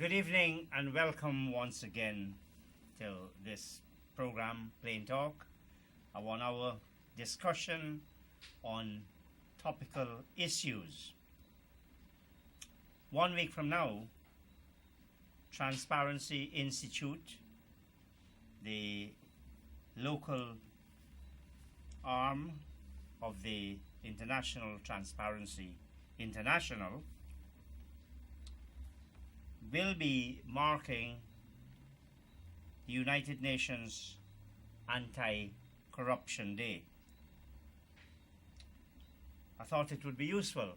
Good evening and welcome once again to this program, Plain Talk, a 1 hour discussion on topical issues. 1 week from now, Transparency Institute, the local arm of the International Transparency International, will be marking the United Nations Anti-Corruption Day. I thought it would be useful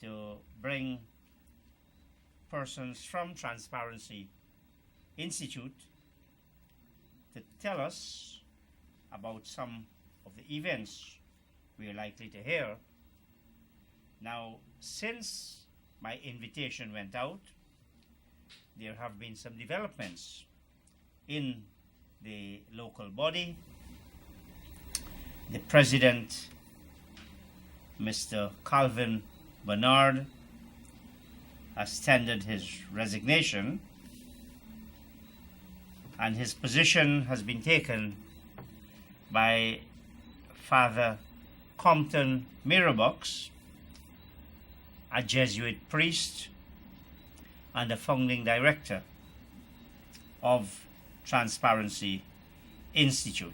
to bring persons from Transparency Institute to tell us about some of the events we are likely to hear. Now, since my invitation went out, there have been some developments in the local body. The president, Mr. Calvin Bernard, has tendered his resignation, and his position has been taken by Father Compton Mirabox, a Jesuit priest and a founding director of Transparency Institute.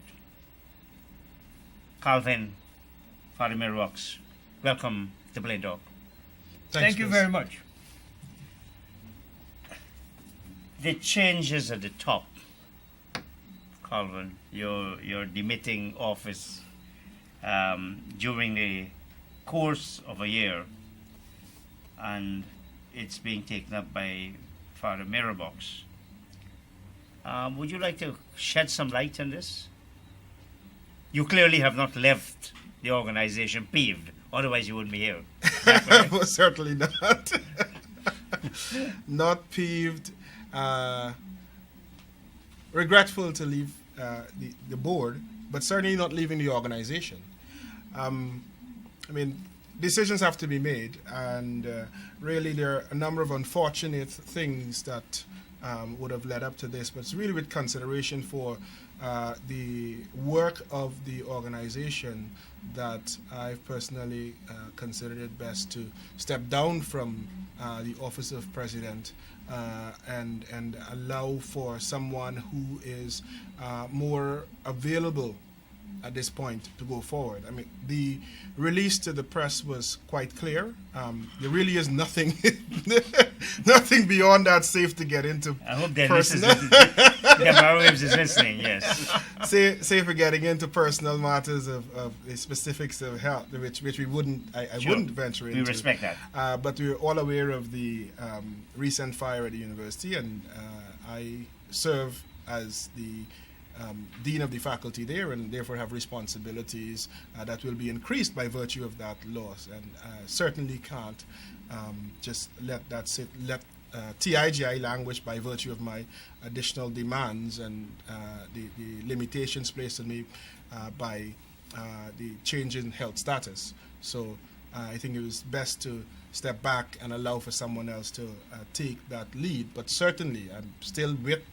Calvin, Father Mirabox, welcome to Plain Talk. Thank you very much. The changes at the top, Calvin, you're demitting office during the course of a year, and it's being taken up by Father Mirabox. Would you like to shed some light on this? You clearly have not left the organization peeved, otherwise you wouldn't be here. Most certainly not. Not peeved. Regretful to leave the board, but certainly not leaving the organization. Decisions have to be made, and really there are a number of unfortunate things that would have led up to this, but it's really with consideration for the work of the organization that I've personally considered it best to step down from the office of president and allow for someone who is more available at this point to go forward. The release to the press was quite clear. There really is nothing nothing beyond that safe to get into. I hope that Deborah is listening, yes. Safe for getting into personal matters of the specifics of health, which we wouldn't, I sure. wouldn't venture into. We respect that. But we're all aware of the recent fire at the university, and I serve as the dean of the faculty there, and therefore have responsibilities that will be increased by virtue of that loss, and certainly can't just let that sit, let TIGI languish by virtue of my additional demands and the limitations placed on me by the change in health status. So I think it was best to step back and allow for someone else to take that lead, but certainly I'm still with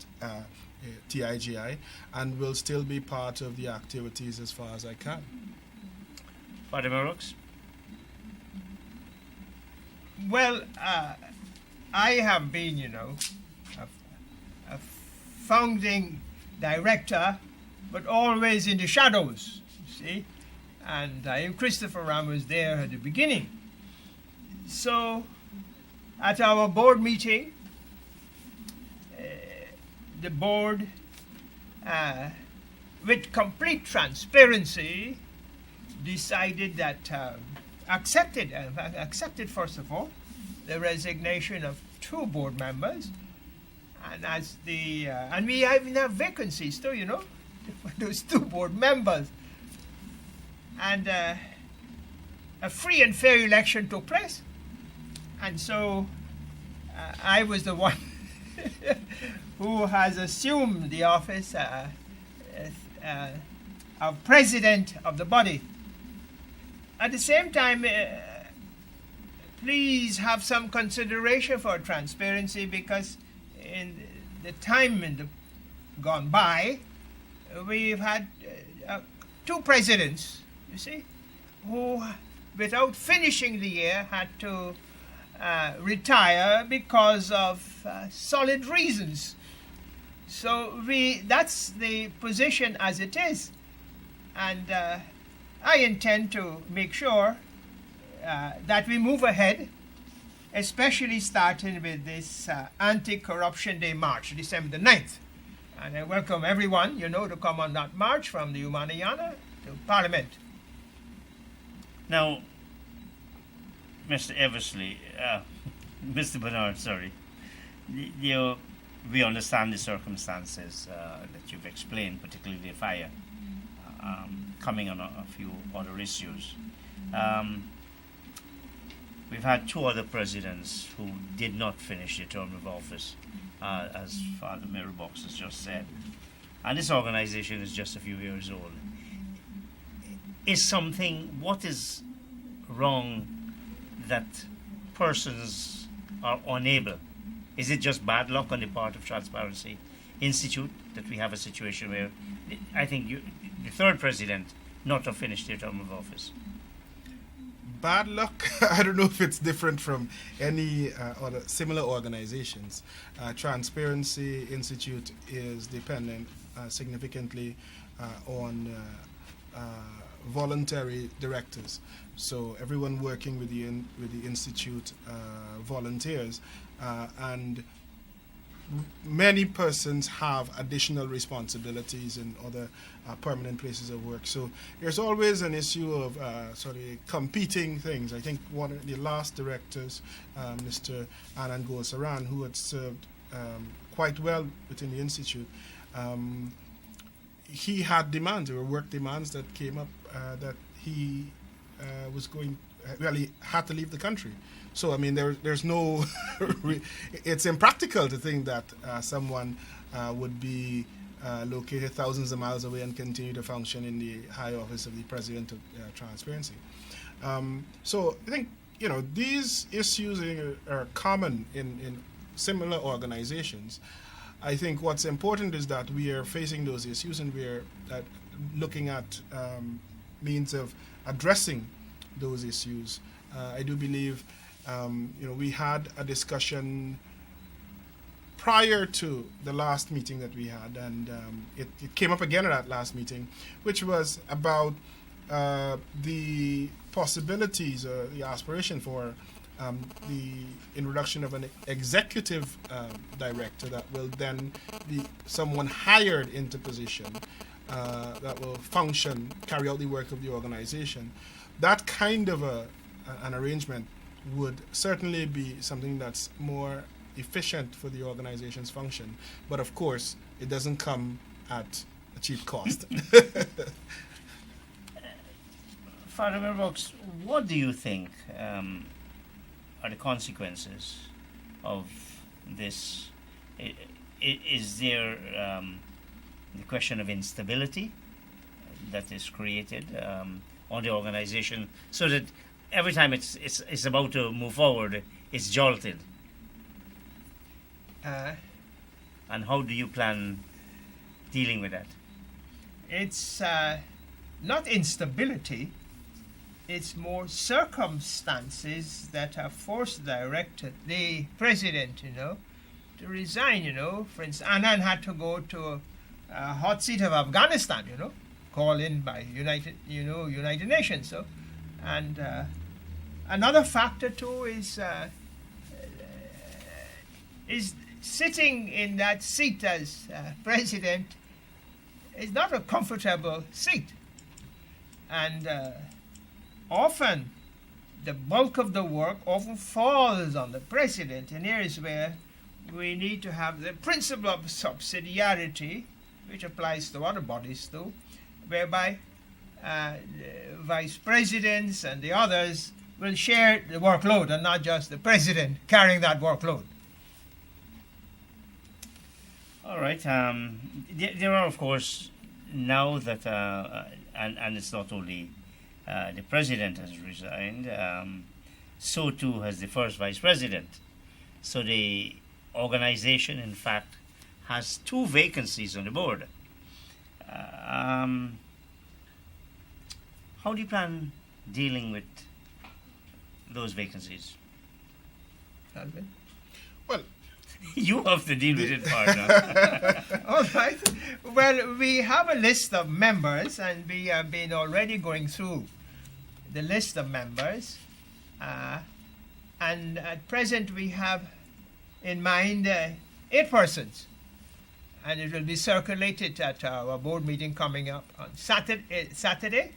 TIGI and will still be part of the activities as far as I can. Father Mirabox? Well, I have been, a founding director, but always in the shadows, you see. And Christopher Ram was there at the beginning. So, at our board meeting, the board, with complete transparency, decided that accepted first of all the resignation of 2 board members, and as the and we have vacancies too, for those 2 board members, and a free and fair election took place, and so I was the one who has assumed the office of president of the body. At the same time, please have some consideration for transparency, because in the time gone by, we've had two presidents, you see, who, without finishing the year, had to retire because of solid reasons. So that's the position as it is. And I intend to make sure that we move ahead, especially starting with this Anti-Corruption Day March, December the 9th. And I welcome everyone, to come on that march from the Umanayana to Parliament. Now, Mr. Eversley, Mr. Bernard, sorry, we understand the circumstances that you've explained, particularly the fire, coming on a few other issues. We've had two other presidents who did not finish their term of office, as Father Mirrorbox has just said. And this organization is just a few years old. What is wrong that persons are unable? Is it just bad luck on the part of Transparency Institute that we have a situation where I think the third president not to finish their term of office? Bad luck? I don't know if it's different from any other similar organizations. Transparency Institute is dependent significantly on voluntary directors. So everyone working with the institute volunteers, and many persons have additional responsibilities in other permanent places of work. So there's always an issue of sort of competing things. I think one of the last directors, Mr. Anand Gosaran, who had served quite well within the institute, he had demands. There were work demands that came up that he he had to leave the country. So, I mean, there's no, it's impractical to think that someone would be located thousands of miles away and continue to function in the high office of the President of Transparency. So I think, these issues are common in similar organizations. I think what's important is that we are facing those issues, and we are looking at means of addressing those issues. I do believe, we had a discussion prior to the last meeting that we had, and it came up again at that last meeting, which was about the possibilities or the aspiration for the introduction of an executive director that will then be someone hired into position that will carry out the work of the organization. That kind of an arrangement would certainly be something that's more efficient for the organization's function. But of course, it doesn't come at a cheap cost. Father Mirrorbox, what do you think are the consequences of this? Is there the question of instability that is created on the organization, so that every time it's about to move forward, it's jolted? And how do you plan dealing with that? It's not instability. It's more circumstances that have forced the president, to resign. For instance, Anand had to go to a hot seat of Afghanistan, called in by United Nations. So, and another factor too is sitting in that seat as president is not a comfortable seat, and often the bulk of the work often falls on the president, and here is where we need to have the principle of subsidiarity, which applies to other bodies too, whereby vice presidents and the others will share the workload and not just the president carrying that workload. All right. There are, of course, now that, and it's not only the president has resigned, so too has the first vice president. So the organization, in fact, has 2 vacancies on the board. How do you plan dealing with those vacancies? Alvin? Well, You have to deal with it, partner. All right. Well, we have a list of members, and we have been already going through the list of members. And at present, we have in mind 8 persons. And it will be circulated at our board meeting coming up on Saturday.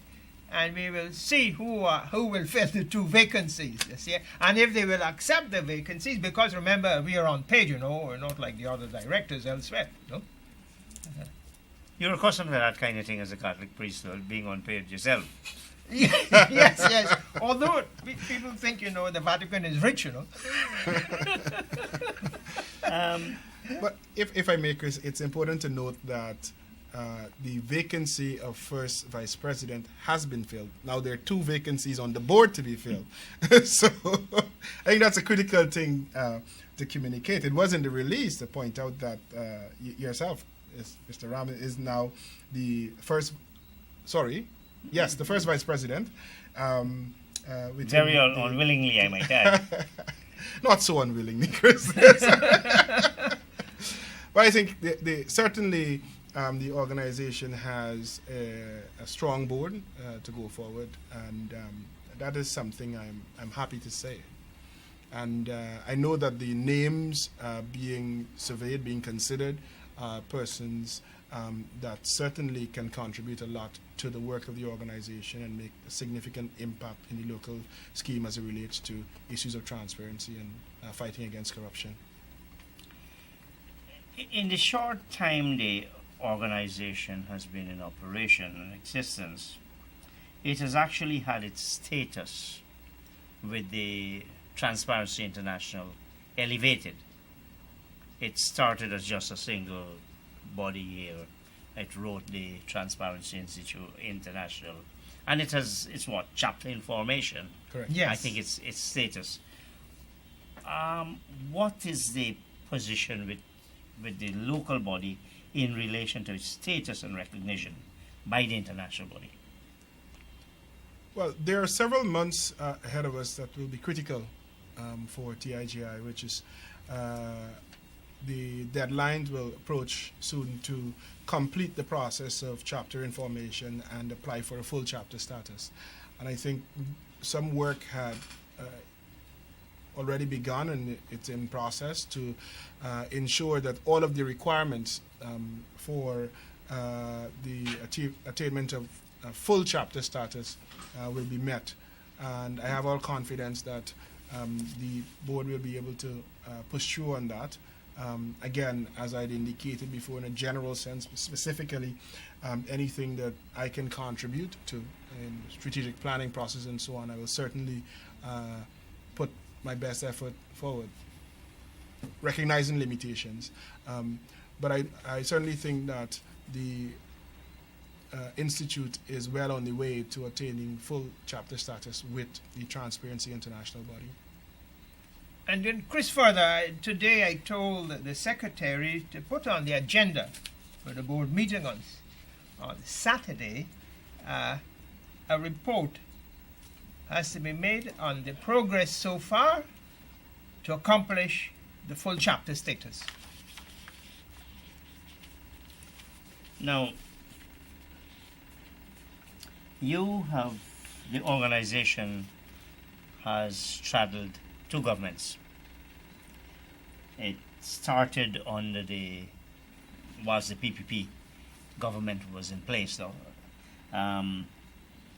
And we will see who will fill the 2 vacancies this year, and if they will accept the vacancies. Because remember, we are on paid, we're not like the other directors elsewhere. You're accustomed to that kind of thing as a Catholic priest, though, being unpaid yourself. Yes. Although people think, the Vatican is rich, But if I may, Chris, it's important to note that the vacancy of first vice president has been filled. Now there are 2 vacancies on the board to be filled. So I think that's a critical thing to communicate. It was in the release to point out that yourself, Mr. Ram, is now the first vice president. Very unwillingly, I might add. Not so unwillingly, Chris. But I think certainly the organization has a strong board to go forward, and that is something I'm happy to say. And I know that the names being surveyed, being considered, persons that certainly can contribute a lot to the work of the organization and make a significant impact in the local scheme as it relates to issues of transparency and fighting against corruption. In the short time the organization has been in operation and existence, it has actually had its status with the Transparency International elevated. It started as just a single body here. It wrote the Transparency Institute International, and it's what, chapter in formation. Correct. Yes. I think it's status. What is the position with the local body in relation to its status and recognition by the international body? Well, there are several months ahead of us that will be critical for TIGI, which is the deadlines will approach soon to complete the process of chapter information and apply for a full chapter status. And I think some work had already begun, and it's in process to ensure that all of the requirements for the attainment of full chapter status will be met. And I have all confidence that the board will be able to push through on that. Again, as I'd indicated before, in a general sense, specifically anything that I can contribute to in strategic planning process and so on, I will certainly put my best effort forward, recognizing limitations. But I certainly think that the Institute is well on the way to attaining full chapter status with the Transparency International body. And then, Chris, further, today I told the secretary to put on the agenda for the board meeting on Saturday a report has to be made on the progress so far to accomplish the full chapter status. Now, the organization has straddled 2 governments. It started under whilst the PPP government was in place, though.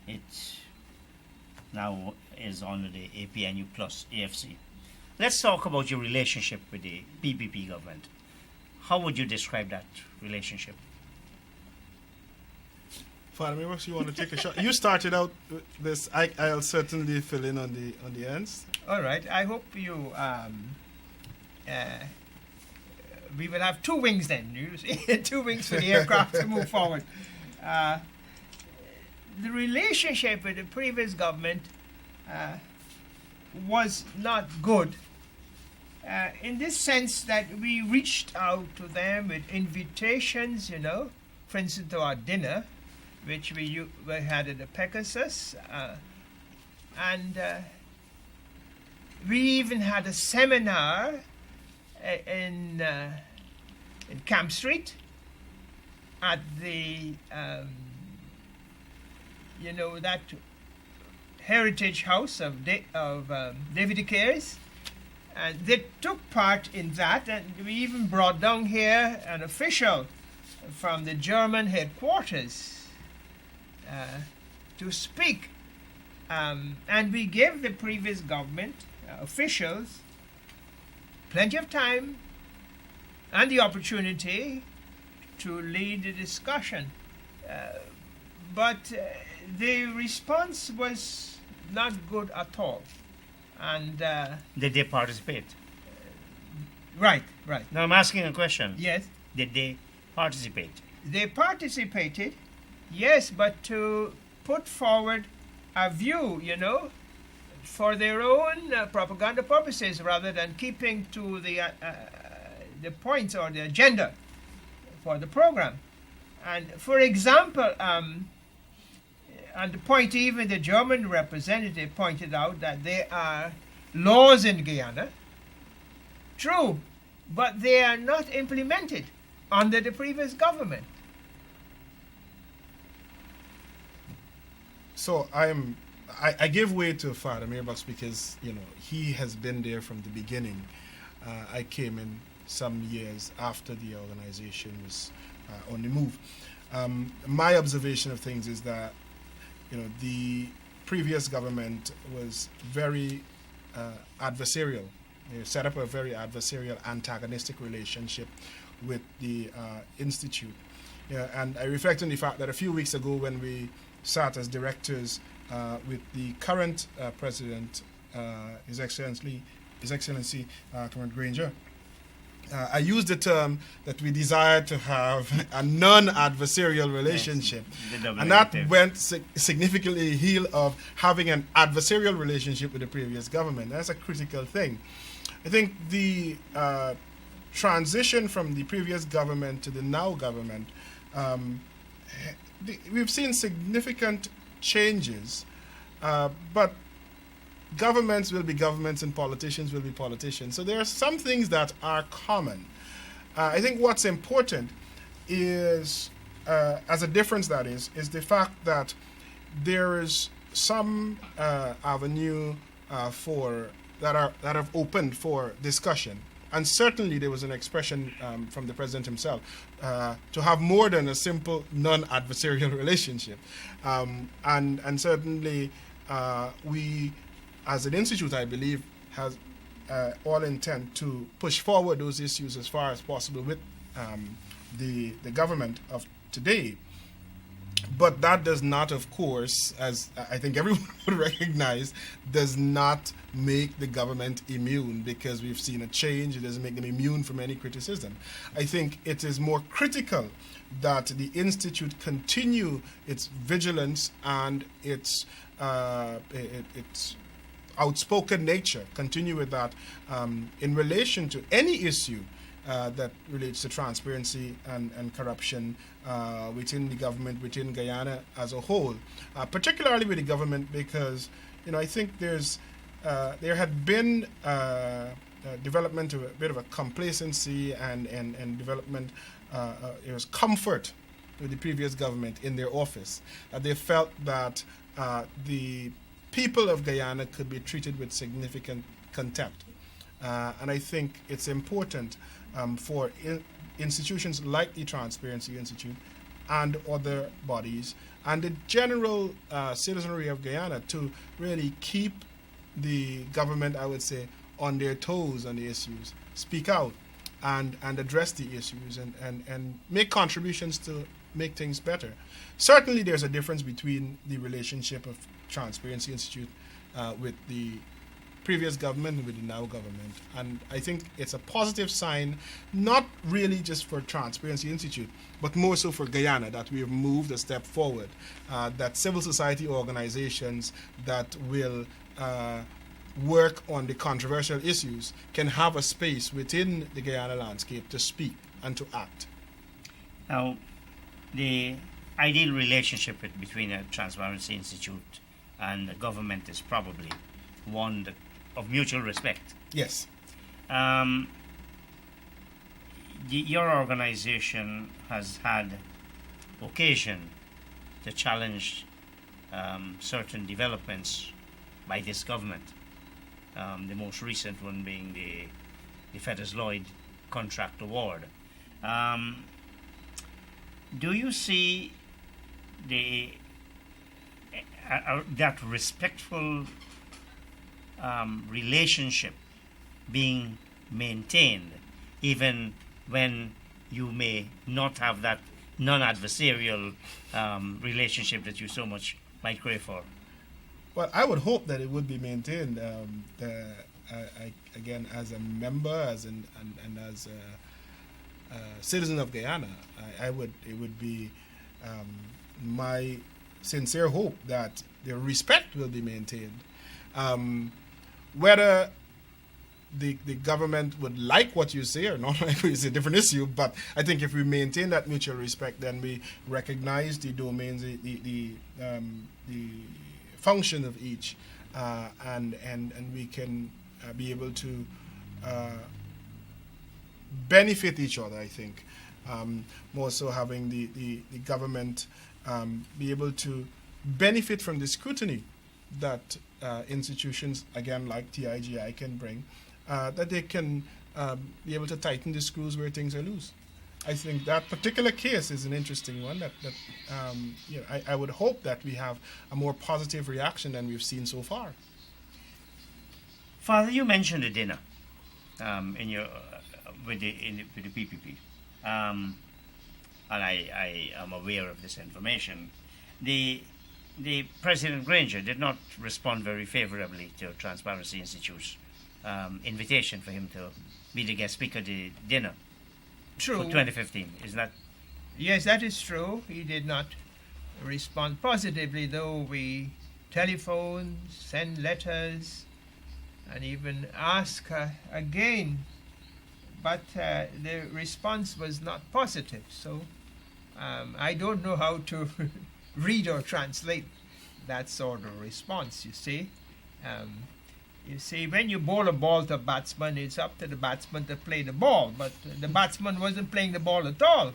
It now is under the APNU plus AFC. Let's talk about your relationship with the PPP government. How would you describe that relationship? Father Mewis, you want to take a shot? You started out with this. I'll certainly fill in on the ends. All right. I hope you. We will have 2 wings then. You see? 2 wings for the aircraft to move forward. The relationship with the previous government was not good in this sense that we reached out to them with invitations, you know, for instance, to our dinner, which we had at the Pegasus, and we even had a seminar in Camp Street at the that heritage house of David Cares, and they took part in that, and we even brought down here an official from the German headquarters to speak, and we gave the previous government officials plenty of time and the opportunity to lead the discussion, but the response was not good at all. And did they participate? Right. Now I'm asking a question. Yes. Did they participate? They participated, yes, but to put forward a view, you know, for their own propaganda purposes, rather than keeping to the points or the agenda for the program. And for example, and the point even the German representative pointed out that there are laws in Guyana, true, but they are not implemented under the previous government. So I give way to Father Mirbox because, you know, he has been there from the beginning. I came in some years after the organization was on the move. My observation of things is that, you know, the previous government was very adversarial. They set up a very adversarial, antagonistic relationship with the institute. Yeah, and I reflect on the fact that a few weeks ago, when we sat as directors with the current president, His Excellency Comrade Granger, I used the term that we desired to have a non-adversarial relationship. Yes, and that went significantly heel of having an adversarial relationship with the previous government. That's a critical thing. I think the transition from the previous government to the now government, we've seen significant changes, but governments will be governments and politicians will be politicians. So there are some things that are common. I think what's important is, as a difference that is the fact that there is some avenue that have opened for discussion. And certainly there was an expression from the president himself to have more than a simple non-adversarial relationship. And certainly we, as an institute, I believe, has all intent to push forward those issues as far as possible with the government of today. But that does not, of course, as I think everyone would recognize, does not make the government immune, because we've seen a change. It doesn't make them immune from any criticism. I think it is more critical that the Institute continue its vigilance and its outspoken nature, continue with that in relation to any issue that relates to transparency and corruption within the government, within Guyana as a whole, particularly with the government, because, you know, I think there had been development of a bit of a complacency and development, it was comfort with the previous government in their office. They felt that the people of Guyana could be treated with significant contempt. And I think it's important for institutions like the Transparency Institute and other bodies and the general citizenry of Guyana to really keep the government, I would say, on their toes on the issues, speak out and address the issues and make contributions to make things better. Certainly there's a difference between the relationship of Transparency Institute with the previous government and with the now government. And I think it's a positive sign, not really just for Transparency Institute, but more so for Guyana, that we have moved a step forward, that civil society organizations that will work on the controversial issues can have a space within the Guyana landscape to speak and to act. Now, the ideal relationship between a Transparency Institute and the government is probably one of mutual respect. Yes. Your organization has had occasion to challenge certain developments by this government. The most recent one being the Fetters Lloyd contract award. Do you see that respectful relationship being maintained, even when you may not have that non-adversarial relationship that you so much might crave for? Well, I would hope that it would be maintained. Again, as a member, and as a citizen of Guyana, it would be my sincere hope that the respect will be maintained. Whether the government would like what you say or not is a different issue, but I think if we maintain that mutual respect, then we recognize the domains, the function of each, and we can be able to benefit each other, I think. More so having the government be able to benefit from the scrutiny that institutions, again, like TIGI can bring, that they can be able to tighten the screws where things are loose. I think that particular case is an interesting one that I would hope that we have a more positive reaction than we've seen so far. Father, you mentioned a dinner in your with the PPP, and I am aware of this information. The President Granger did not respond very favorably to Transparency Institute's invitation for him to be the guest speaker at the dinner. True. For 2015, is that? Yes, that is true. He did not respond positively, though we telephoned, send letters, and even ask again. But the response was not positive. So I don't know how to read or translate that sort of response, you see. You see, when you bowl a ball to a batsman, it's up to the batsman to play the ball, but the batsman wasn't playing the ball at all.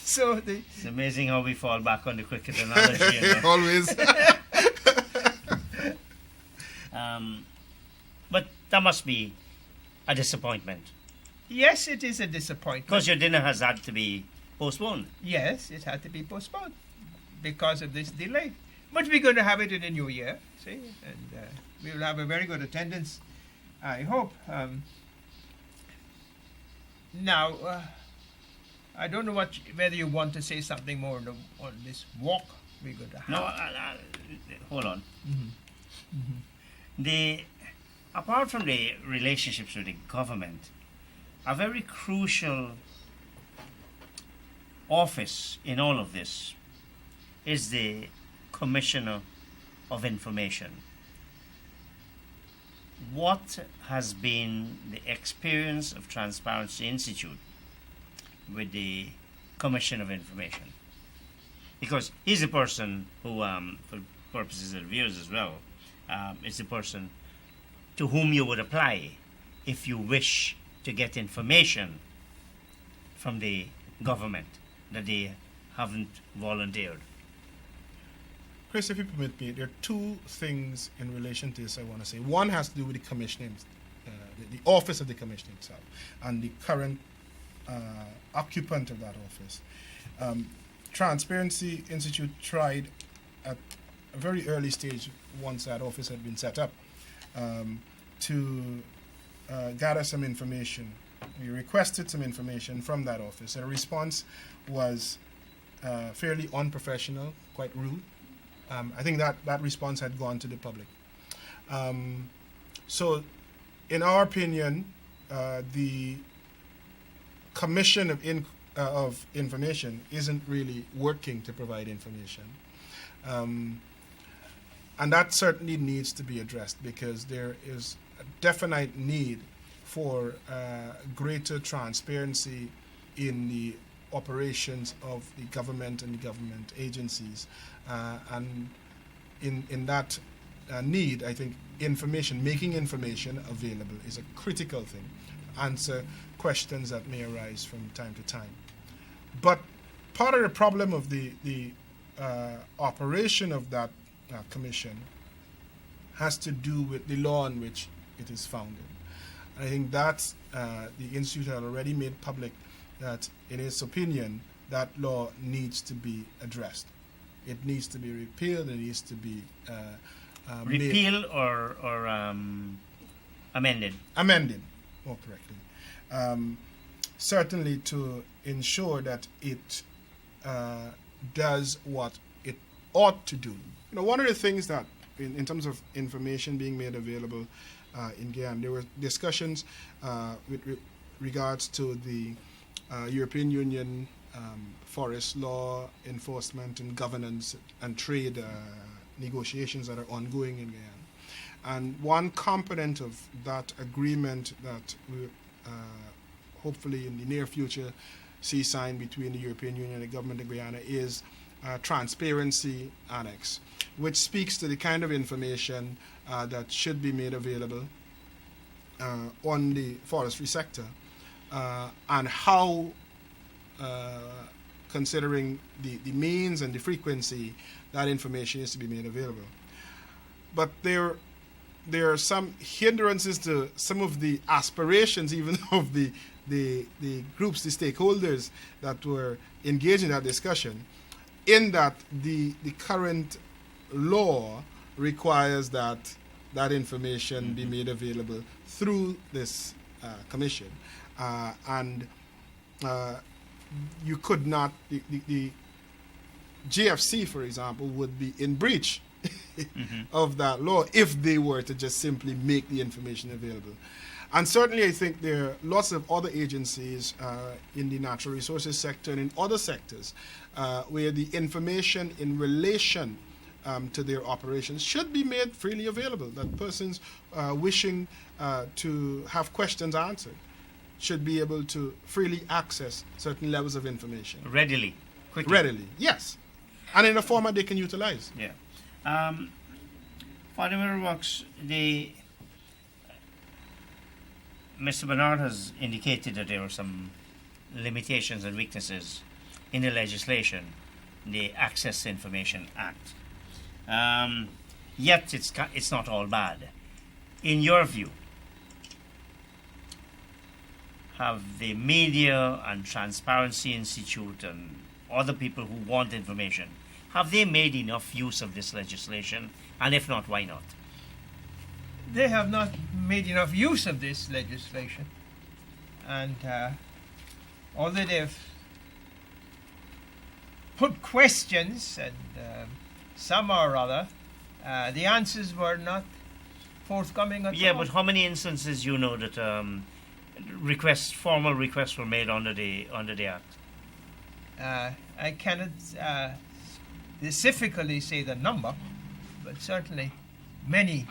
So it's amazing how we fall back on the cricket analogy. You know? Always. But that must be a disappointment. Yes, it is a disappointment. Because your dinner has had to be postponed. Yes, it had to be postponed because of this delay. But we're going to have it in the new year, see, and we will have a very good attendance, I hope. Now, I don't know whether you want to say something more on this walk we're going to have. No, hold on. Mm-hmm. Mm-hmm. Apart from the relationships with the government, a very crucial office in all of this is the Commissioner of Information. What has been the experience of Transparency Institute with the Commission of Information? Because he's the person who, for purposes of viewers as well, is the person to whom you would apply if you wish to get information from the government that they haven't volunteered. Chris, if you permit me, there are two things in relation to this I want to say. One has to do with the commissioning, the office of the commissioner itself, and the current occupant of that office. Transparency Institute tried at a very early stage, once that office had been set up, to gather some information. We requested some information from that office. The response was fairly unprofessional, quite rude. I think that response had gone to the public. So, in our opinion, the Commission of Information isn't really working to provide information. And that certainly needs to be addressed, because there is a definite need for greater transparency in the operations of the government and the government agencies. And in that need, I think making information available is a critical thing to answer questions that may arise from time to time. But part of the problem of the operation of that commission has to do with the law on which it is founded. And I think that the Institute had already made public that, in its opinion, that law needs to be addressed. It needs to be repealed. It needs to be repealed or amended. Amended, more correctly. Certainly to ensure that it does what it ought to do. One of the things that, in terms of information being made available in Guyana, there were discussions with regards to the European Union forest law enforcement and governance and trade negotiations that are ongoing in Guyana. And one component of that agreement that we hopefully in the near future see signed between the European Union and the government of Guyana is Transparency Annex, which speaks to the kind of information that should be made available on the forestry sector and how, considering the means and the frequency, that information is to be made available. But there are some hindrances to some of the aspirations even of the groups, the stakeholders that were engaged in that discussion, in that the current law requires that information be made available through this commission. And you could not, the GFC, for example, would be in breach of that law if they were to just simply make the information available. And certainly I think there are lots of other agencies in the natural resources sector and in other sectors where the information in relation to their operations should be made freely available, that persons wishing to have questions answered should be able to freely access certain levels of information. Readily, quickly. Readily, yes. And in a format they can utilize. Yeah. For the mirror works, Mr. Bernard has indicated that there are some limitations and weaknesses in the legislation, the Access to Information Act. Yet it's not all bad. In your view, have the media and Transparency Institute and other people who want information, have they made enough use of this legislation? And if not, why not? They have not made enough use of this legislation. And although they've put questions and some or other, the answers were not forthcoming at all. Yeah, but how many instances you know that formal requests were made under the Act? I cannot specifically say the number, but certainly many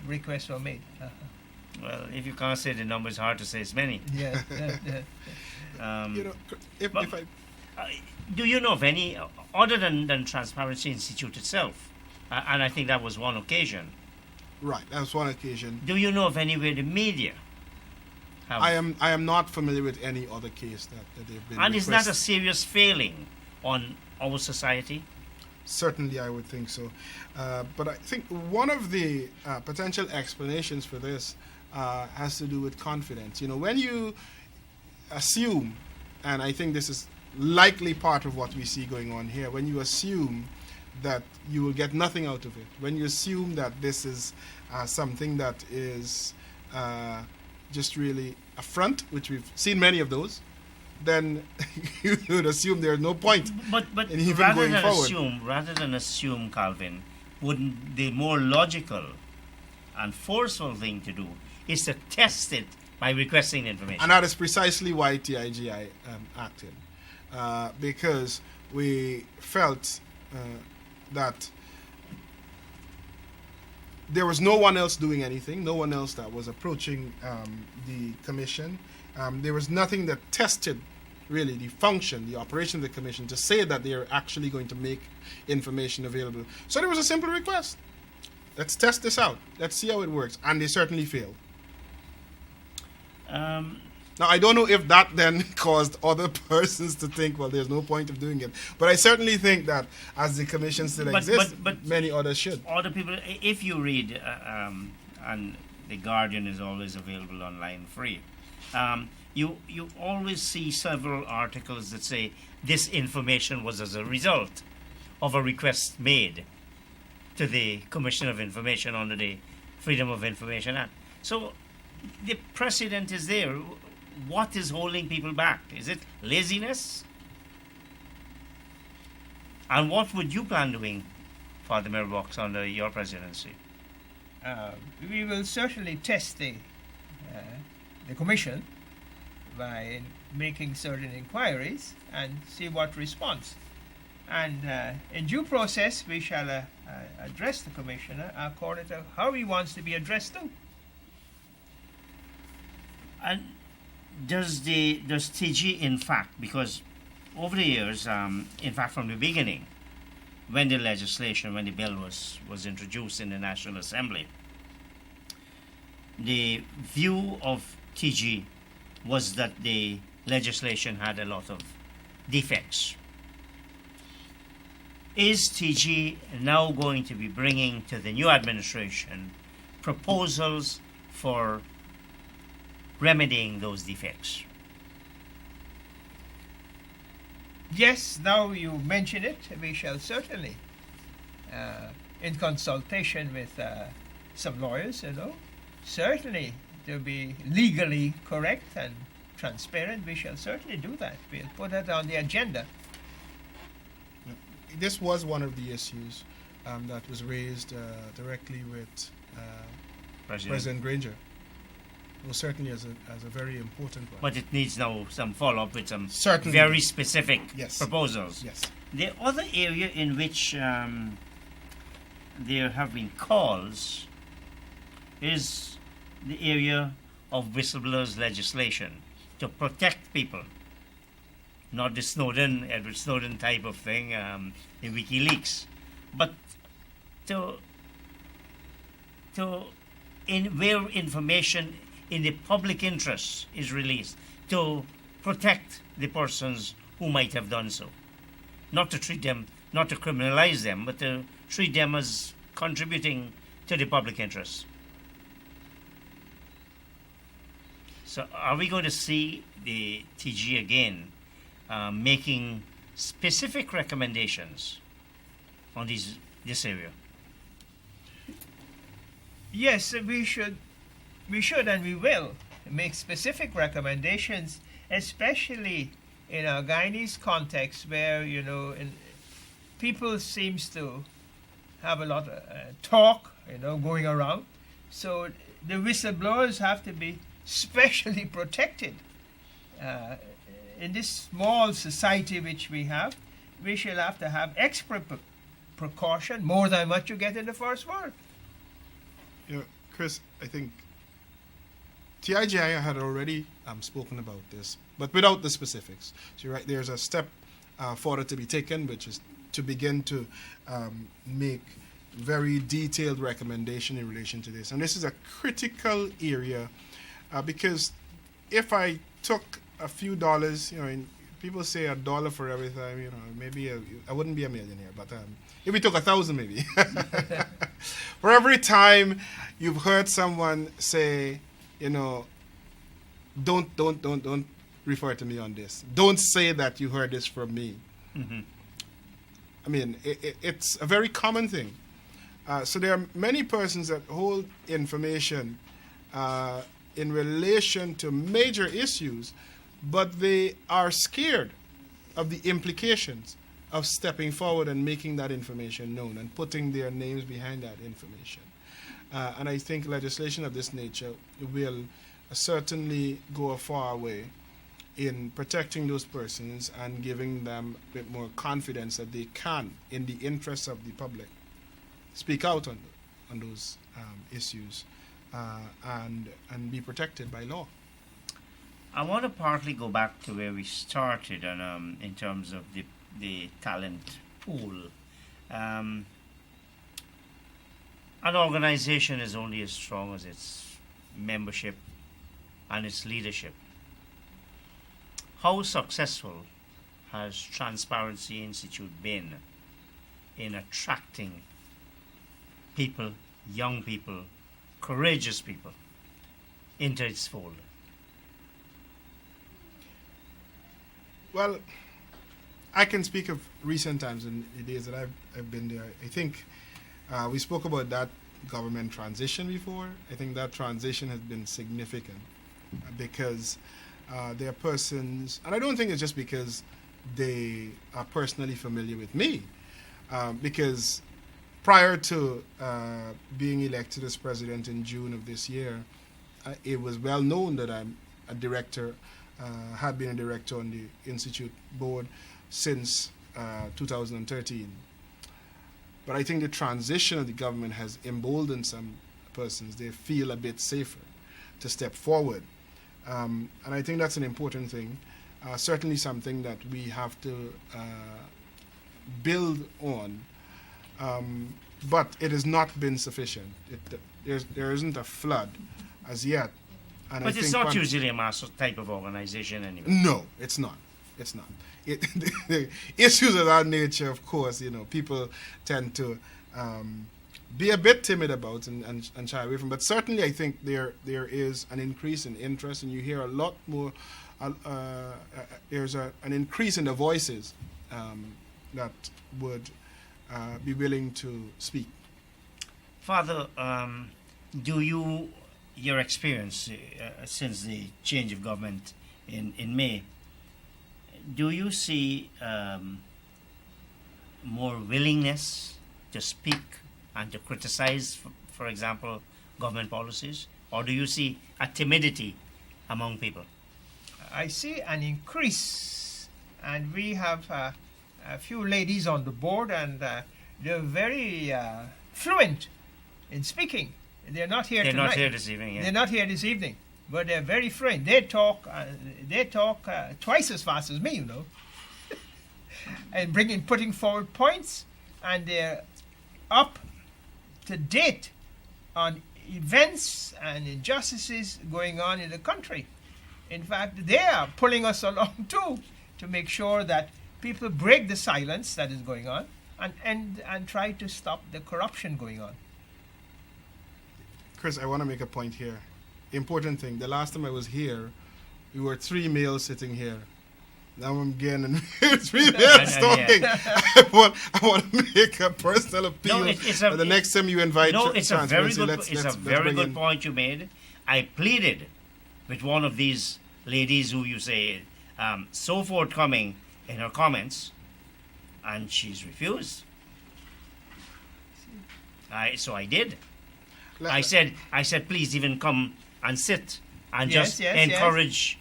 requests were made. Well, if you can't say the number, it's hard to say it's many. Yeah. Do you know of any, other than Transparency Institute itself? And I think that was one occasion. Right, that was one occasion. Do you know of anywhere the media have? I am not familiar with any other case that they've been. And is that a serious failing on our society? Certainly, I would think so. But I think one of the potential explanations for this has to do with confidence. When you assume, and I think this is likely part of what we see going on here, when you assume that you will get nothing out of it, when you assume that this is something that is just really a front, which we've seen many of those, then you would assume there's no point in even going forward. Rather than assume, Calvin, wouldn't the more logical and forceful thing to do is to test it by requesting information? And that is precisely why TIGI acted, because we felt that there was no one else doing anything, no one else that was approaching the commission. There was nothing that tested really the function, the operation of the commission to say that they are actually going to make information available. So there was a simple request. Let's test this out. Let's see how it works. And they certainly failed. Now, I don't know if that then caused other persons to think, well, there's no point of doing it. But I certainly think that as the commission still exists, but many others should. Other people, if you read, and The Guardian is always available online free, you always see several articles that say this information was as a result of a request made to the Commission of Information under the Freedom of Information Act. So the precedent is there. What is holding people back? Is it laziness? And what would you plan doing, Father Mirbox, under your presidency? We will certainly test the commission by making certain inquiries and see what response. And in due process, we shall address the commissioner according to how he wants to be addressed to. And does TG, in fact, because over the years, in fact, from the beginning, when the bill was introduced in the National Assembly, the view of TG was that the legislation had a lot of defects. Is TG now going to be bringing to the new administration proposals for remedying those defects? Yes, now you mention it, we shall certainly, in consultation with some lawyers, certainly to be legally correct and transparent, we shall certainly do that. We'll put that on the agenda. This was one of the issues that was raised directly with President Granger. Well, certainly as a very important one. But it needs now some follow-up with some Certainly. very specific Yes. proposals. Yes. The other area in which there have been calls is the area of whistleblowers legislation to protect people. Not the Edward Snowden type of thing, the WikiLeaks, but where information in the public interest is released, to protect the persons who might have done so. Not to criminalize them, but to treat them as contributing to the public interest. So are we going to see the TG again making specific recommendations on this area? Yes, we should and we will make specific recommendations, especially in a Guyanese context where, people seems to have a lot of talk, going around. So the whistleblowers have to be specially protected. In this small society which we have, we shall have to have extra precaution, more than what you get in the first world. Chris, I think TIGI had already spoken about this, but without the specifics. So you're right, there's a step further to be taken, which is to begin to make very detailed recommendation in relation to this. And this is a critical area because if I took a few dollars, and people say $1 for everything, maybe I wouldn't be a millionaire, but if we took 1,000 maybe. For every time you've heard someone say, don't refer to me on this. Don't say that you heard this from me. Mm-hmm. I mean, it's a very common thing. So there are many persons that hold information in relation to major issues, but they are scared of the implications of stepping forward and making that information known and putting their names behind that information. And I think legislation of this nature will certainly go a far way in protecting those persons and giving them a bit more confidence that they can, in the interests of the public, speak out on those issues and be protected by law. I want to partly go back to where we started and, in terms of the talent pool. An organization is only as strong as its membership and its leadership. How successful has Transparency Institute been in attracting people, young people, courageous people, into its fold? Well, I can speak of recent times and the days that I've been there. I think we spoke about that government transition before. I think that transition has been significant because there are persons, and I don't think it's just because they are personally familiar with me, because prior to being elected as president in June of this year, it was well known that I'm a director, had been a director on the Institute board since 2013. But I think the transition of the government has emboldened some persons. They feel a bit safer to step forward. And I think that's an important thing. Certainly something that we have to build on. But it has not been sufficient. There isn't a flood as yet. And but I it's think not usually a mass type of organization anyway. No, it's not. It's not. The issues of that nature, of course, people tend to be a bit timid about and shy away from. But certainly, I think there is an increase in interest, and you hear a lot more. There's an increase in the voices that would be willing to speak. Father, your experience since the change of government in May, do you see more willingness to speak and to criticize, for example, government policies? Or do you see a timidity among people? I see an increase, and we have a few ladies on the board, and they're very fluent in speaking. They're not here tonight. They're not here this evening. Yeah. They're not here this evening, but they're very fluent. They talk twice as fast as me, and putting forward points, and they're up to date on events and injustices going on in the country. In fact, they are pulling us along too to make sure that people break the silence that is going on and try to stop the corruption going on. Chris, I want to make a point here. Important thing. The last time I was here, we were 3 males sitting here. Now I'm getting 3 males talking. Yeah. I want to make a personal appeal. No, the next time you invite it's a very good. Transparency, It's a very good in point you made. I pleaded with one of these ladies who you say so forthcoming in her comments, and she's refused. So I did. I said, please even come and sit and just encourage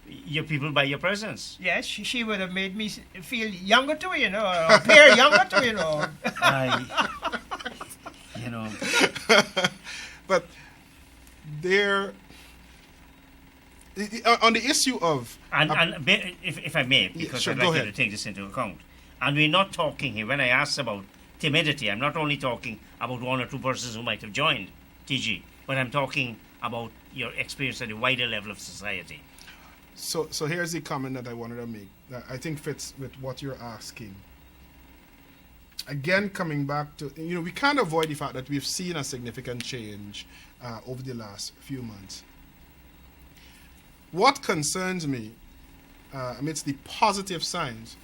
your people by your presence. Yes, she would have made me feel younger too, or appear younger too, But there, on the issue of if I may, because sure, I'd like you to take this into account, and we're not talking here. When I asked about timidity, I'm not only talking about 1 or 2 persons who might have joined TG, but I'm talking about your experience at a wider level of society. So here's the comment that I wanted to make that I think fits with what you're asking. Again, coming back to, we can't avoid the fact that we've seen a significant change over the last few months. What concerns me, amidst the positive signs,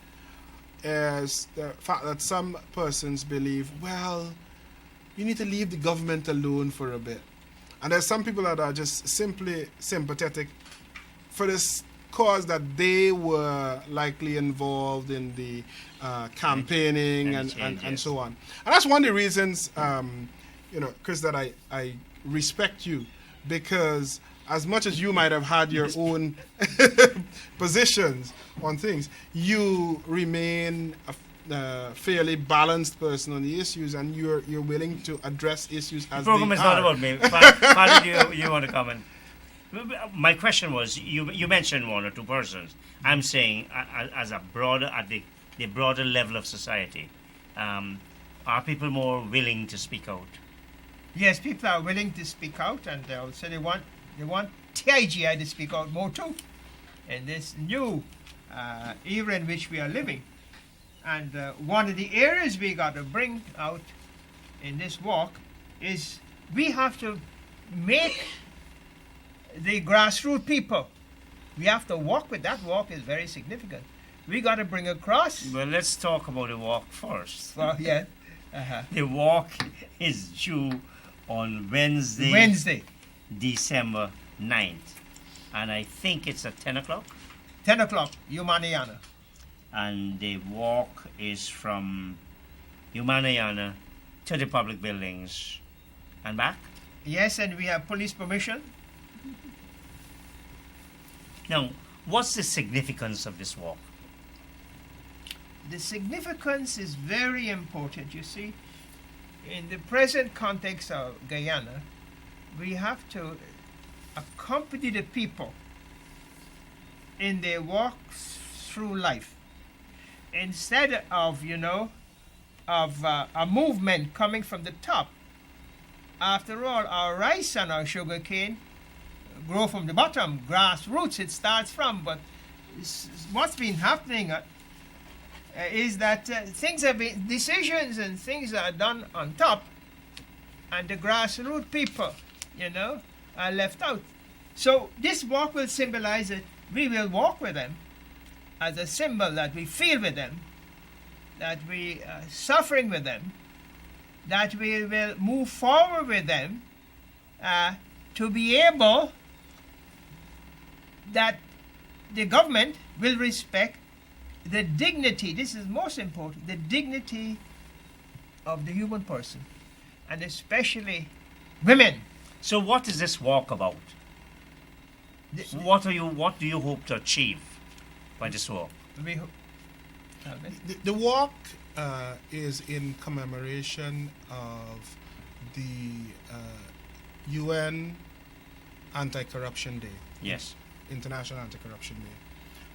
is the fact that some persons believe, well, you need to leave the government alone for a bit. And there's some people that are just simply sympathetic for this cause that they were likely involved in the campaigning and so on. And that's one of the reasons, Chris, that I respect you, because as much as you might have had your own positions on things, you remain fairly balanced person on the issues, and you're willing to address issues as The program they is are. not about me. How did you want to comment? My question was, you mentioned one or two persons. I'm saying as a broader, at the broader level of society, are people more willing to speak out? Yes, people are willing to speak out, and also they want TIGI to speak out more too in this new era in which we are living. And one of the areas we got to bring out in this walk is we have to make the grassroots people. We have to walk with that. Walk is very significant. We got to bring across. Well, let's talk about the walk first. Well, yeah. The walk is due on Wednesday, December 9th. And I think it's at 10 o'clock. 10 o'clock, Humaniana. And the walk is from Humaniana to the public buildings and back. Yes, and we have police permission. Now, what's the significance of this walk? The significance is very important, you see. In the present context of Guyana, we have to accompany the people in their walks through life. Instead of, a movement coming from the top. After all, our rice and our sugar cane grow from the bottom, grassroots it starts from. But what's been happening is that decisions and things are done on top, and the grassroots people, are left out. So this walk will symbolize it. We will walk with them as a symbol that we feel with them, that we are suffering with them, that we will move forward with them to be able that the government will respect the dignity, this is most important, the dignity of the human person, and especially women. So what is this walk about? What do you hope to achieve by this walk? The walk is in commemoration of the UN Anti-Corruption Day. Yes. International Anti-Corruption Day.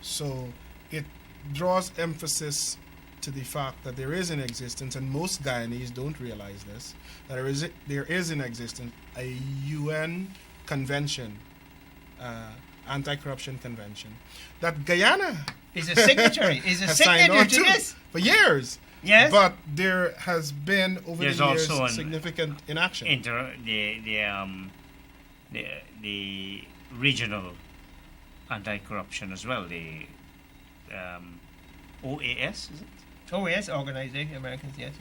So it draws emphasis to the fact that there is in existence, and most Guyanese don't realize this, that there is in existence a UN convention, anti-corruption convention, that Guyana is a signatory. Is a has signed signatory on to this for years. Yes. But there has been over There's the years also significant inaction. The regional anti-corruption as well. The OAS, is it? Oh yes, organization, Americans, yes.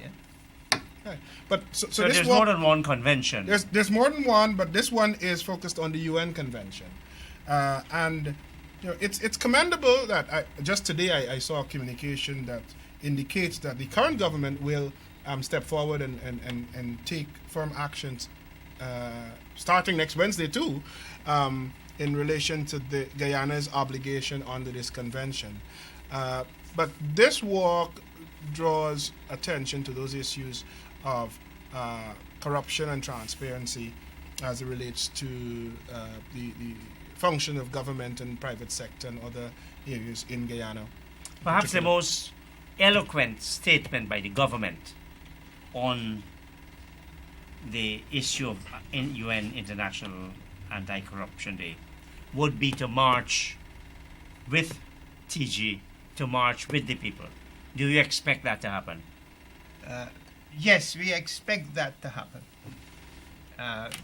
Right. But so So this there's walk, more than one convention. There's more than one, but this one is focused on the UN convention, and it's commendable that just today I saw a communication that indicates that the current government will step forward and take firm actions starting next Wednesday too, in relation to the Guyana's obligation under this convention. But this walk draws attention to those issues of corruption and transparency as it relates to the function of government and private sector and other areas in Guyana. Perhaps the most eloquent statement by the government on the issue of UN International Anti-Corruption Day would be to march with TG, to march with the people. Do you expect that to happen? Yes, we expect that to happen.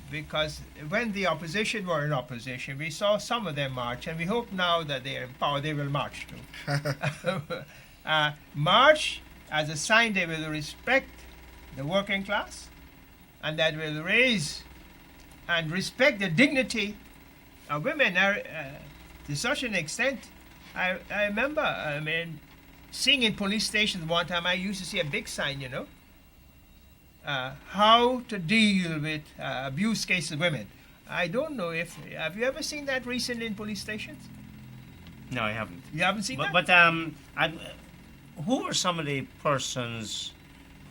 Because when the opposition were in opposition, we saw some of them march, and we hope now that they are in power, they will march too. March as a sign they will respect the working class, and that will raise and respect the dignity of women to such an extent. I remember, seeing in police stations one time, I used to see a big sign, how to deal with abuse cases of women. I don't know have you ever seen that recently in police stations? No, I haven't. You haven't seen that? But who are some of the persons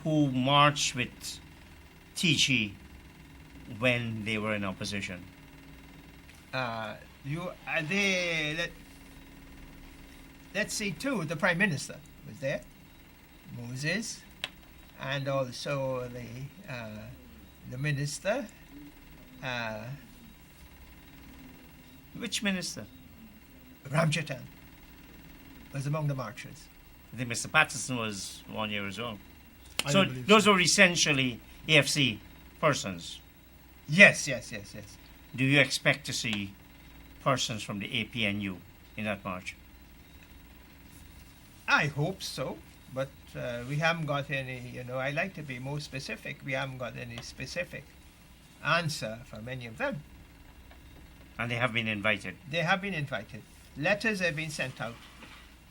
who marched with Tichy when they were in opposition? Let's see, too. The Prime Minister was there, Moses, and also the minister. Which minister? Ramchatan was among the marchers. I think Mr. Patterson was 1 year as well. I So believe those were essentially AFC persons. Yes. Do you expect to see persons from the APNU in that march? I hope so, but we haven't got any, I like to be more specific. We haven't got any specific answer from any of them. And they have been invited. They have been invited. Letters have been sent out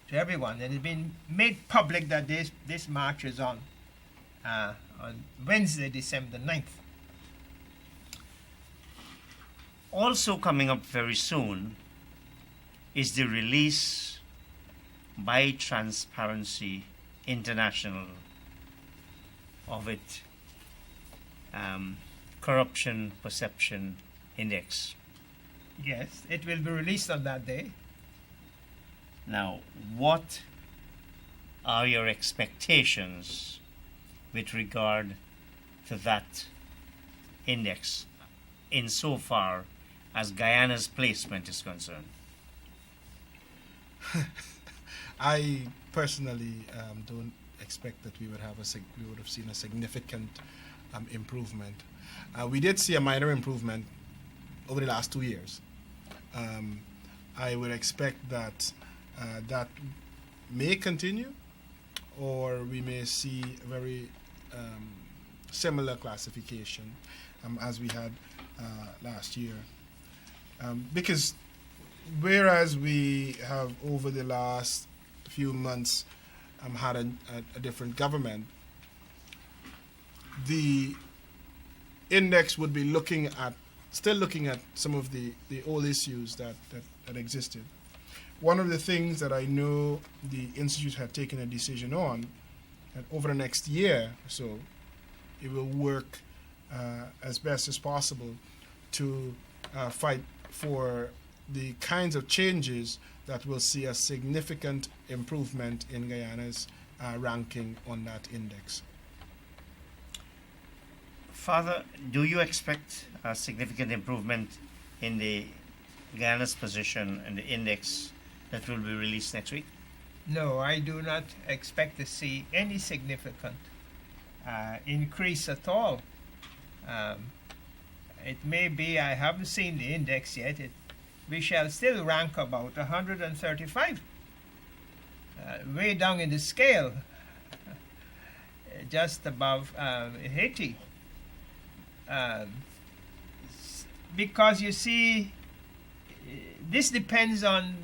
to everyone, and it's been made public that this march is on Wednesday, December 9th. Also coming up very soon is the release by Transparency International of its Corruption Perception Index. Yes, it will be released on that day. Now, what are your expectations with regard to that index insofar as Guyana's placement is concerned? I personally don't expect that we would have we would have seen a significant improvement. We did see a minor improvement over the last 2 years. I would expect that that may continue, or we may see a very similar classification as we had last year. Because whereas we have over the last few months had a different government, the index would be still looking at some of the old issues that existed. One of the things that I know the Institute had taken a decision on, that over the next year or so, it will work as best as possible to fight for the kinds of changes that will see a significant improvement in Guyana's ranking on that index. Father, do you expect a significant improvement in the Guyana's position in the index that will be released next week? No, I do not expect to see any significant increase at all. It may be, I haven't seen the index yet, we shall still rank about 135, way down in the scale, just above Haiti. Because you see, this depends on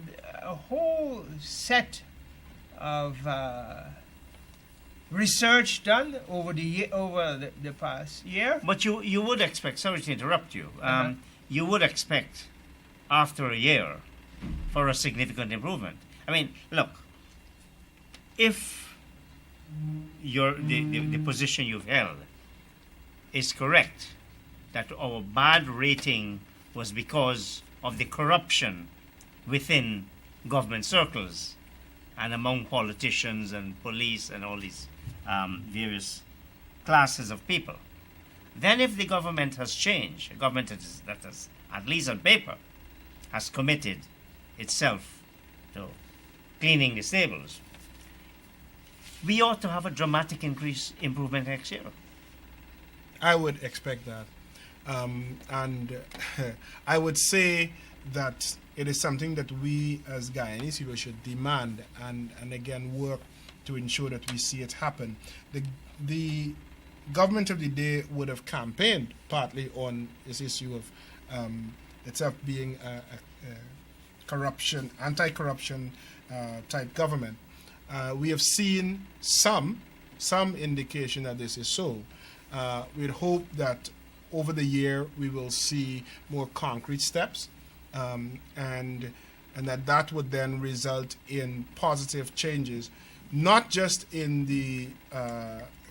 a whole set of research done over the past year. But you would expect, sorry to interrupt you, you would expect after a year for a significant improvement. I mean, look, if the position you've held is correct, that our bad rating was because of the corruption within government circles and among politicians and police and all these various classes of people, then if the government has changed, a government that has, at least on paper, has committed itself to cleaning the stables, we ought to have a dramatic improvement next year. I would expect that. And I would say that it is something that we as Guyanese should demand and again work to ensure that we see it happen. The government of the day would have campaigned partly on this issue of itself being a corruption, anti-corruption type government. We have seen some indication that this is so. We'd hope that over the year we will see more concrete steps, and that would then result in positive changes not just in the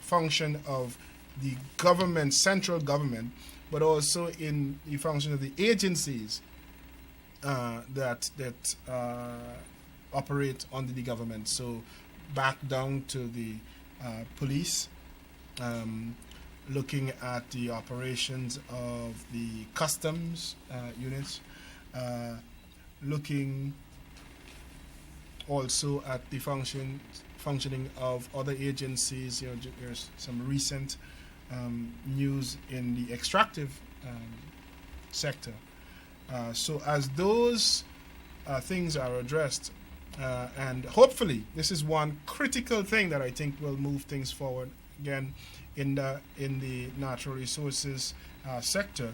function of the government, central government, but also in the function of the agencies that operate under the government. So back down to the police, looking at the operations of the customs units, looking also at the functioning of other agencies. There's some recent news in the extractive sector. So as those things are addressed, and hopefully this is one critical thing that I think will move things forward again in the natural resources sector,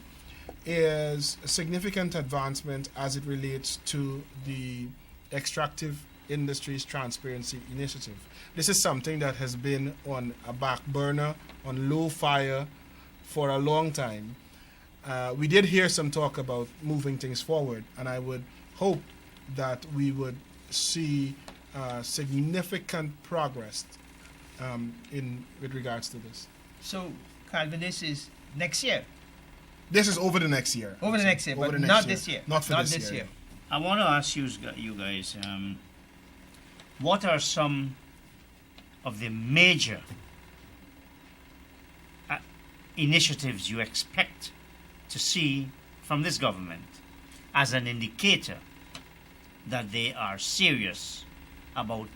is a significant advancement as it relates to the extractive industries transparency initiative. This is something that has been on a back burner, on low fire for a long time. We did hear some talk about moving things forward, and I would hope that we would see significant progress with regards to this. So, Calvin, this is next year. This is over the next year. Over the next year, Over but the next not year. this year. Not for Not this year. I want to ask you guys, what are some of the major initiatives you expect to see from this government as an indicator that they are serious about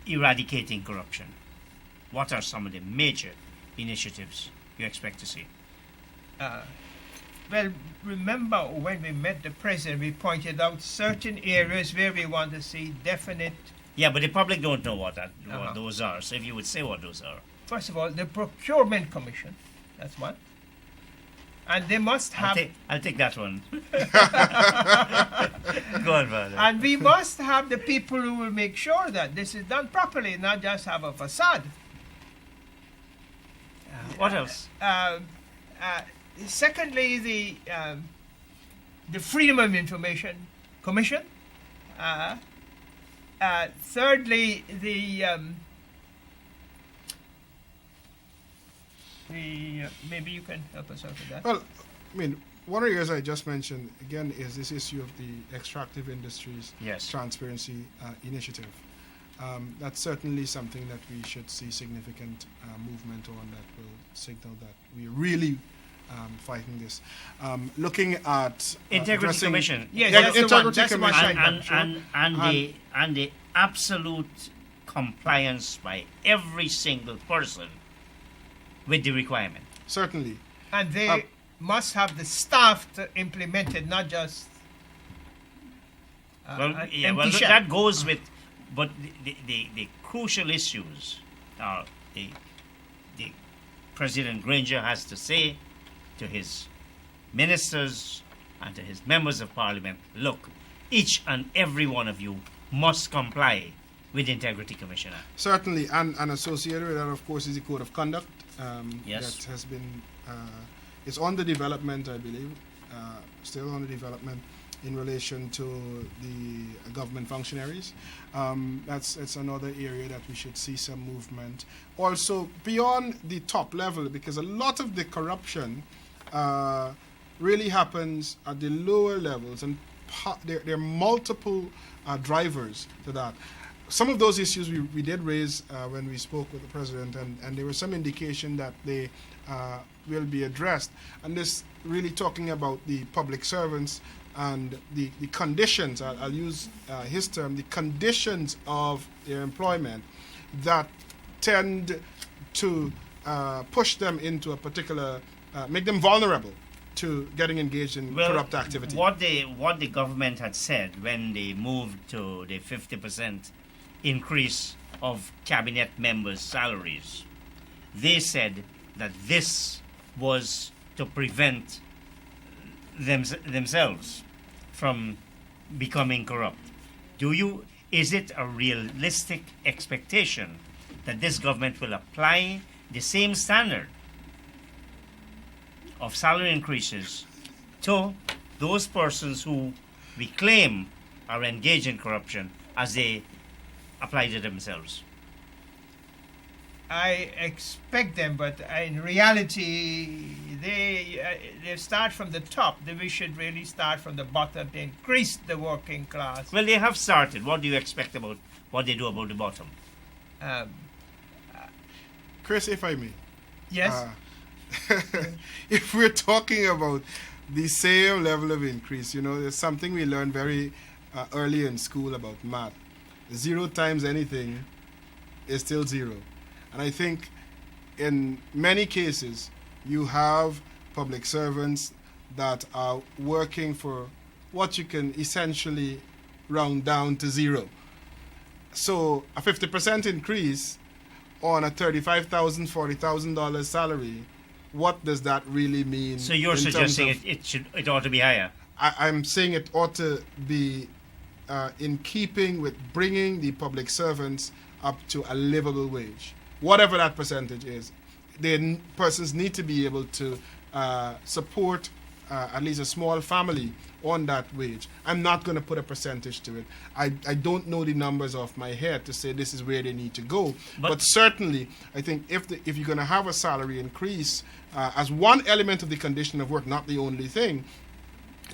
eradicating corruption? What are some of the major initiatives you expect to see? Well, remember when we met the president, we pointed out certain areas where we want to see definite. Yeah, but the public don't know what Uh-huh. those are. So if you would say what those are. First of all, the procurement commission. That's one. And they must have. I'll take that one. Go on, Father. And we must have the people who will make sure that this is done properly, not just have a facade. What else? Secondly, the Freedom of Information Commission. Thirdly, maybe you can help us out with that. Well, I mean, one of the areas I just mentioned, again, is this issue of the extractive industries Yes. transparency initiative. That's certainly something that we should see significant movement on, that will signal that we're really fighting this. Looking at Integrity addressing- Commission. Yes, Yeah, that's the one. Integrity That's the one. Commission. And the absolute compliance by every single person with the requirement. Certainly. And they must have the staff to implement it, not just empty shell. That goes with, but the crucial issues are the President Granger has to say to his ministers and to his members of parliament, look, each and every one of you must comply with the Integrity Commission Act. Certainly, and associated with that, of course, is the code of conduct. Yes. That has been, it's under development, I believe, still under development in relation to the government functionaries. That's another area that we should see some movement. Also, beyond the top level, because a lot of the corruption really happens at the lower levels, and there are multiple drivers to that. Some of those issues we did raise when we spoke with the president, and there was some indication that they will be addressed. And this really talking about the public servants and the conditions, I'll use his term, the conditions of their employment that tend to push them into a particular, make them vulnerable to getting engaged in corrupt activity. What the government had said when they moved to the 50% increase of cabinet members' salaries, they said that this was to prevent themselves from becoming corrupt. Is it a realistic expectation that this government will apply the same standard of salary increases to those persons who we claim are engaged in corruption as they apply to themselves? I expect them, but in reality, they start from the top. We should really start from the bottom to increase the working class. Well, they have started. What do you expect about what they do about the bottom? Um, Chris, if I may. yes. If we're talking about the same level of increase, there's something we learned very early in school about math. 0 times anything is still 0. And I think in many cases, you have public servants that are working for what you can essentially round down to 0. So a 50% increase on a $35,000, $40,000 salary, what does that really mean? So you're suggesting it ought to be higher? I'm saying it ought to be in keeping with bringing the public servants up to a livable wage, whatever that percentage is. Persons need to be able to support at least a small family on that wage. I'm not going to put a percentage to it. I don't know the numbers off my head to say this is where they need to go. But certainly, I think if you're going to have a salary increase as one element of the condition of work, not the only thing,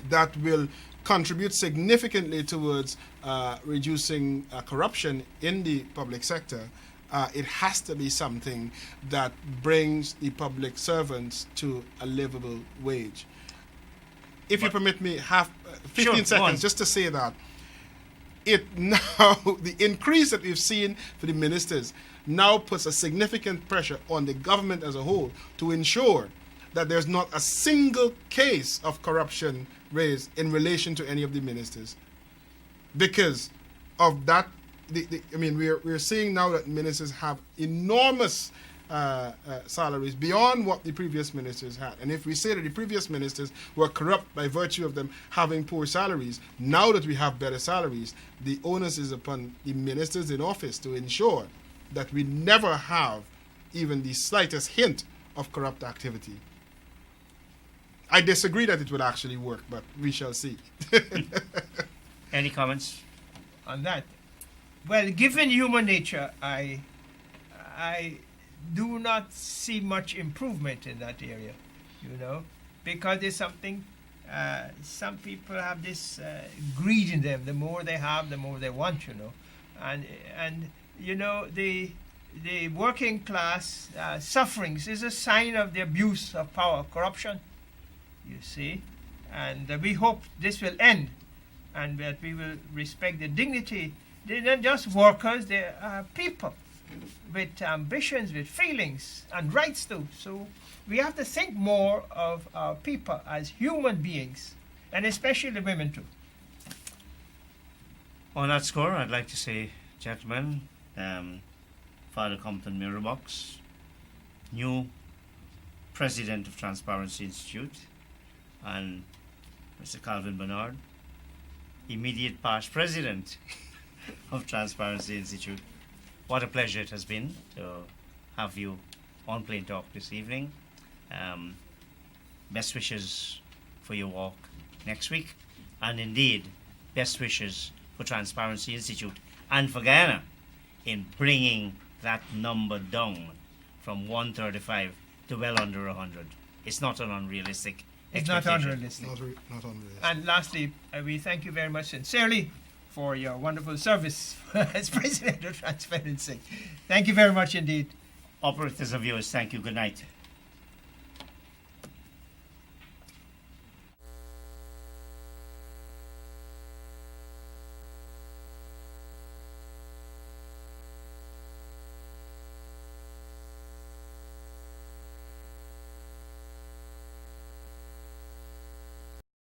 that will contribute significantly towards reducing corruption in the public sector, it has to be something that brings the public servants to a livable wage. If you permit me 15 seconds just to say that, the increase that we've seen for the ministers now puts a significant pressure on the government as a whole to ensure that there's not a single case of corruption raised in relation to any of the ministers. Because of that, we're seeing now that ministers have enormous salaries beyond what the previous ministers had. And if we say that the previous ministers were corrupt by virtue of them having poor salaries, now that we have better salaries, the onus is upon the ministers in office to ensure that we never have even the slightest hint of corrupt activity. I disagree that it will actually work, but we shall see. Any comments on that? Well, given human nature, I do not see much improvement in that area, because there's something, some people have this greed in them. The more they have, the more they want, and the working class sufferings is a sign of the abuse of power, corruption, you see, and we hope this will end, and that we will respect the dignity. They're not just workers, they're people with ambitions, with feelings, and rights too. So we have to think more of our people as human beings, and especially the women too. On that score, I'd like to say, gentlemen, Father Compton Mirrorbox, new president of Transparency Institute, and Mr. Calvin Bernard, immediate past president of Transparency Institute. What a pleasure it has been to have you on Plain Talk this evening. Best wishes for your walk next week, and indeed, best wishes for Transparency Institute and for Guyana in bringing that number down from 135 to well under 100. It's not an unrealistic expectation. Not unrealistic. Not unrealistic. And lastly, we thank you very much sincerely for your wonderful service as President of Transparency. Thank you very much indeed. Operators and viewers, thank you. Good night.